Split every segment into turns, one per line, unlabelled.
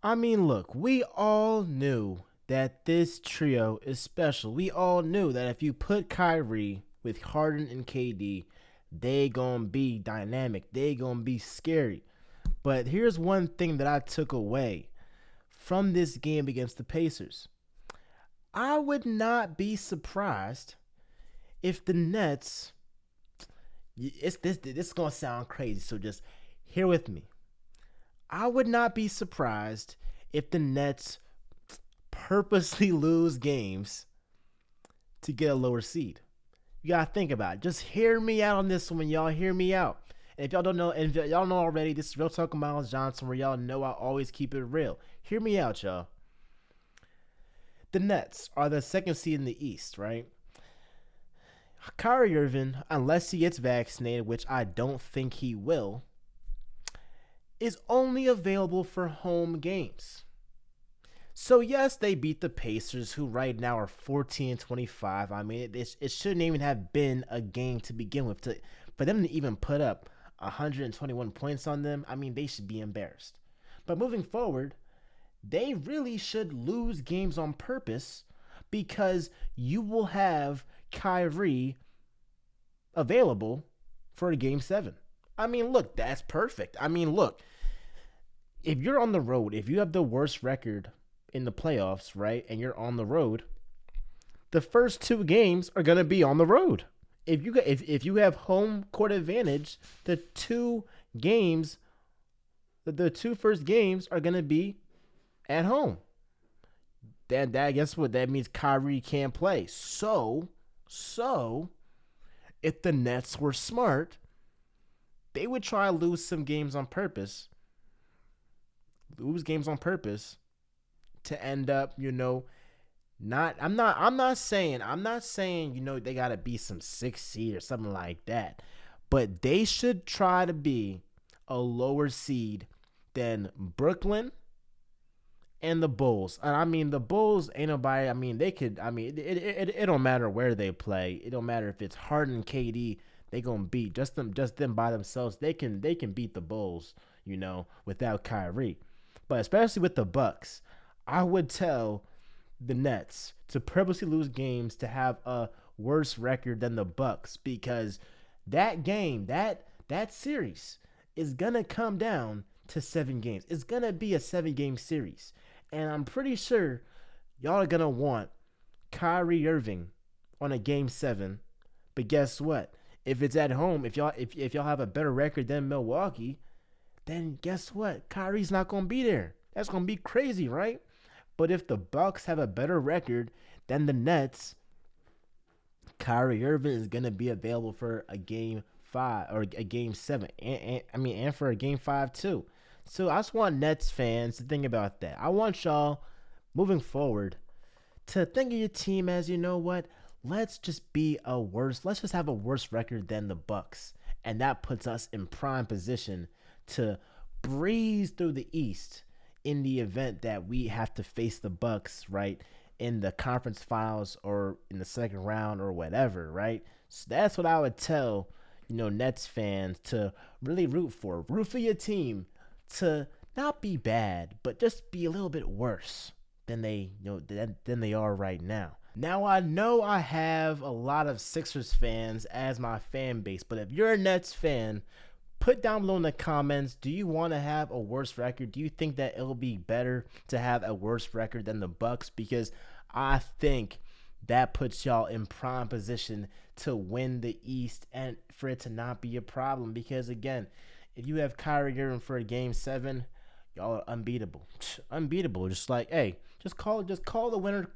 I mean, look, we all knew that this trio is special. We all knew that if you put Kyrie with Harden and KD, they gonna be dynamic. They gonna be scary. But here's one thing that I took away from this game against the Pacers. I would not be surprised if the Nets. It's this is gonna sound crazy, so just hear with me. I would not be surprised if the Nets purposely lose games to get a lower seed. You gotta think about it. Just hear me out on this one, y'all. Hear me out. And if y'all don't know, and if y'all know already, this is Real Talk with Miles Johnson, where y'all know I always keep it real. Hear me out, y'all. The Nets are the second seed in the East, right? Kyrie Irving, unless he gets vaccinated, which I don't think he will, is only available for home games. So yes, they beat the Pacers, who right now are 14-25. I mean, it shouldn't even have been a game to begin with. For them to even put up 121 points on them, I mean, they should be embarrassed. But moving forward, they really should lose games on purpose because you will have Kyrie available for a game 7. I mean, look, that's perfect. I mean, look, if you're on the road, if you have the worst record in the playoffs, right, and you're on the road, the first two games are going to be on the road. If you have home court advantage, the two first games are going to be at home. That guess what that means? Kyrie can't play. So if the Nets were smart, they would try to lose some games on purpose. Lose games on purpose to end up, not I'm not saying, they gotta be some 6 seed or something like that. But they should try to be a lower seed than Brooklyn and the Bulls. And I mean, the Bulls ain't nobody. I mean, they could. I mean, it don't matter where they play. It don't matter if it's Harden, KD. They gonna beat just them by themselves. They can beat the Bulls, without Kyrie. But especially with the Bucks, I would tell the Nets to purposely lose games to have a worse record than the Bucks, because that game, that series is gonna come down to 7 games. It's gonna be a 7 game series. And I'm pretty sure y'all are gonna want Kyrie Irving on a game 7. But guess what? If it's at home, if y'all have a better record than Milwaukee, then guess what? Kyrie's not gonna be there. That's gonna be crazy, right? But if the Bucks have a better record than the Nets, Kyrie Irving is gonna be available for a game 5 or a game 7, and for a game 5 too. So I just want Nets fans to think about that. I want y'all moving forward to think of your team as, you know what? Let's just have a worse record than the Bucks, and that puts us in prime position to breeze through the East in the event that we have to face the Bucks, right, in the conference finals or in the second round or whatever, right? So that's what I would tell, Nets fans to really root for. Root for your team to not be bad, but just be a little bit worse than they are right now. Now I know I have a lot of Sixers fans as my fan base, but if you're a Nets fan, put down below in the comments, do you want to have a worse record? Do you think that it'll be better to have a worse record than the Bucks? Because I think that puts y'all in prime position to win the East and for it to not be a problem. Because again, if you have Kyrie Irving for a game 7, y'all are unbeatable. Unbeatable. Just like, hey, just call the winner.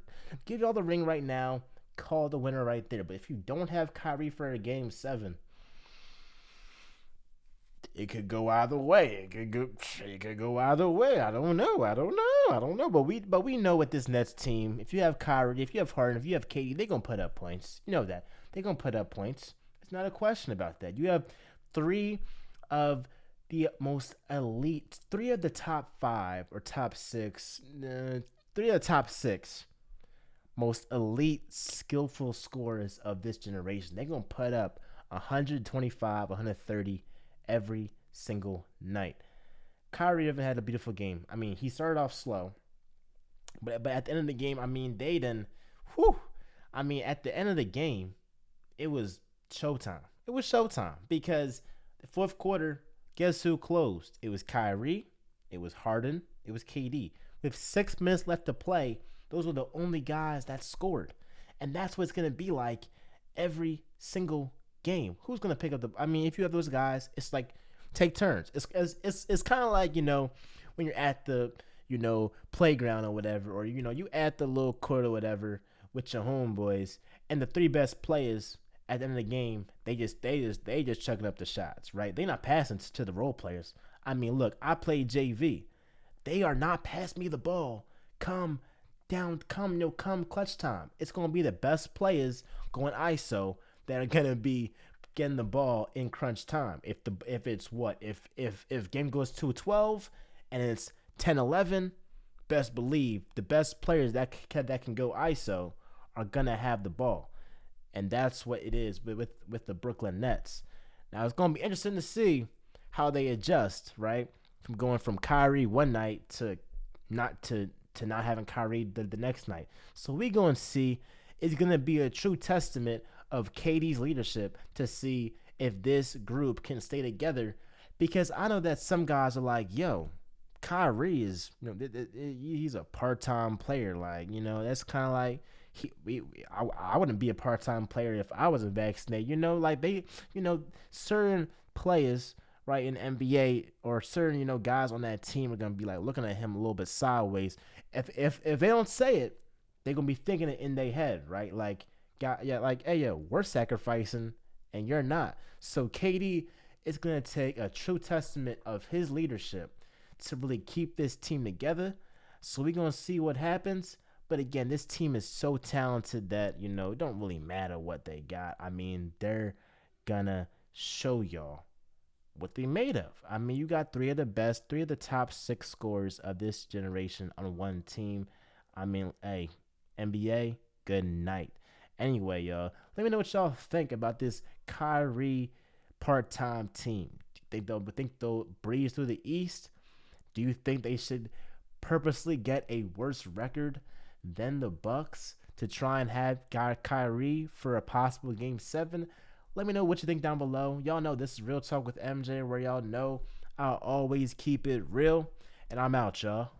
Give y'all the ring right now. Call the winner right there. But if you don't have Kyrie for a game 7, it could go either way. It could go either way. I don't know. But we know with this Nets team, if you have Kyrie, if you have Harden, if you have KD, they're gonna put up points. You know that. They're gonna put up points. It's not a question about that. You have three of the most elite, three of the top 5 or top 6, three of the top 6 most elite, skillful scorers of this generation. They're gonna put up 125, 130 every single night. Kyrie Irving had a beautiful game. I mean, he started off slow, but at the end of the game, I mean, they then, whew, I mean, at the end of the game, it was showtime. It was showtime because the fourth quarter, guess who closed? It was Kyrie, it was Harden, it was KD. With 6 minutes left to play, those were the only guys that scored, and that's what it's gonna be like every single game. Who's gonna pick up the? I mean, if you have those guys, it's like take turns. It's kind of like when you're at the playground or whatever, or you at the little court or whatever with your homeboys, and the three best players at the end of the game, they just chucking up the shots, right? They not passing to the role players. I mean, look, I played JV. They are not passing me the ball. Come down, come clutch time. It's gonna be the best players going ISO that are gonna be getting the ball in crunch time. If it's what if game goes to 12 and it's 10-11, best believe the best players that can go ISO are gonna have the ball, and that's what it is with the Brooklyn Nets. Now it's gonna be interesting to see how they adjust, right? From going from Kyrie one night to not having Kyrie the next night. So we gonna see. It's gonna be a true testament of KD's leadership to see if this group can stay together. Because I know that some guys are like, "Yo, Kyrie is he's a part-time player. Like that's kind of like I wouldn't be a part-time player if I wasn't vaccinated. Like they certain players." Right in NBA or certain guys on that team are gonna be like looking at him a little bit sideways. If they don't say it, they're gonna be thinking it in their head, right? Like, God, yeah, like, hey, yo, we're sacrificing and you're not. So KD is gonna take a true testament of his leadership to really keep this team together. So we're gonna see what happens. But again, this team is so talented that it don't really matter what they got. I mean, they're gonna show y'all what they made of. I mean, you got three of the top six scorers of this generation on one team. I mean, hey, NBA, good night. Anyway, y'all, let me know what y'all think about this Kyrie part-time team. Do you think they'll breeze through the East? Do you think they should purposely get a worse record than the Bucks to try and have Kyrie for a possible Game 7? Let me know what you think down below. Y'all know this is Real Talk with MJ, where y'all know I'll always keep it real. And I'm out, y'all.